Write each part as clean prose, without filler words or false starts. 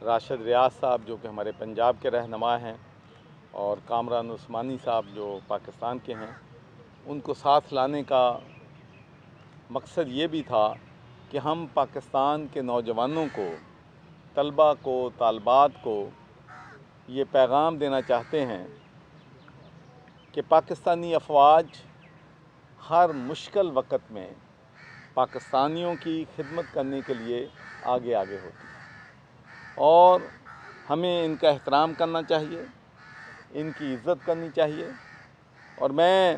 راشد ریاض صاحب جو کہ ہمارے پنجاب کے رہنما ہیں اور کامران عثمانی صاحب جو پاکستان کے ہیں، ان کو ساتھ لانے کا مقصد یہ بھی تھا کہ ہم پاکستان کے نوجوانوں کو، طلباء کو، طالبات کو یہ پیغام دینا چاہتے ہیں کہ پاکستانی افواج ہر مشکل وقت میں پاکستانیوں کی خدمت کرنے کے لیے آگے ہوتی ہے اور ہمیں ان کا احترام کرنا چاہیے، ان کی عزت کرنی چاہیے۔ اور میں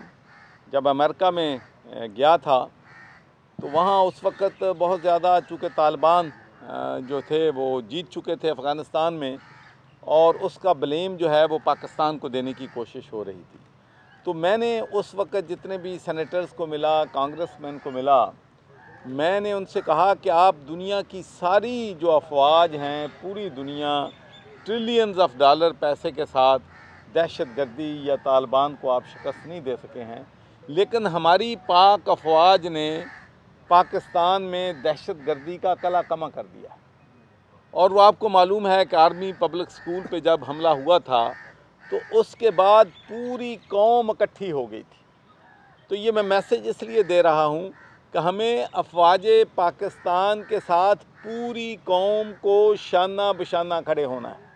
جب امریکہ میں گیا تھا تو وہاں اس وقت بہت زیادہ، چونکہ طالبان جو تھے وہ جیت چکے تھے افغانستان میں، اور اس کا بلیم جو ہے وہ پاکستان کو دینے کی کوشش ہو رہی تھی۔ تو میں نے اس وقت جتنے بھی سینیٹرز کو ملا، کانگریس مین کو ملا، میں نے ان سے کہا کہ آپ دنیا کی ساری جو افواج ہیں، پوری دنیا ٹریلینز آف ڈالر پیسے کے ساتھ دہشت گردی یا طالبان کو آپ شکست نہیں دے سکے ہیں، لیکن ہماری پاک افواج نے پاکستان میں دہشت گردی کا کلا کما کر دیا۔ اور وہ آپ کو معلوم ہے کہ آرمی پبلک سکول پہ جب حملہ ہوا تھا تو اس کے بعد پوری قوم اکٹھی ہو گئی تھی۔ تو یہ میں میسج اس لیے دے رہا ہوں کہ ہمیں افواج پاکستان کے ساتھ پوری قوم کو شانہ بشانہ کھڑے ہونا ہے۔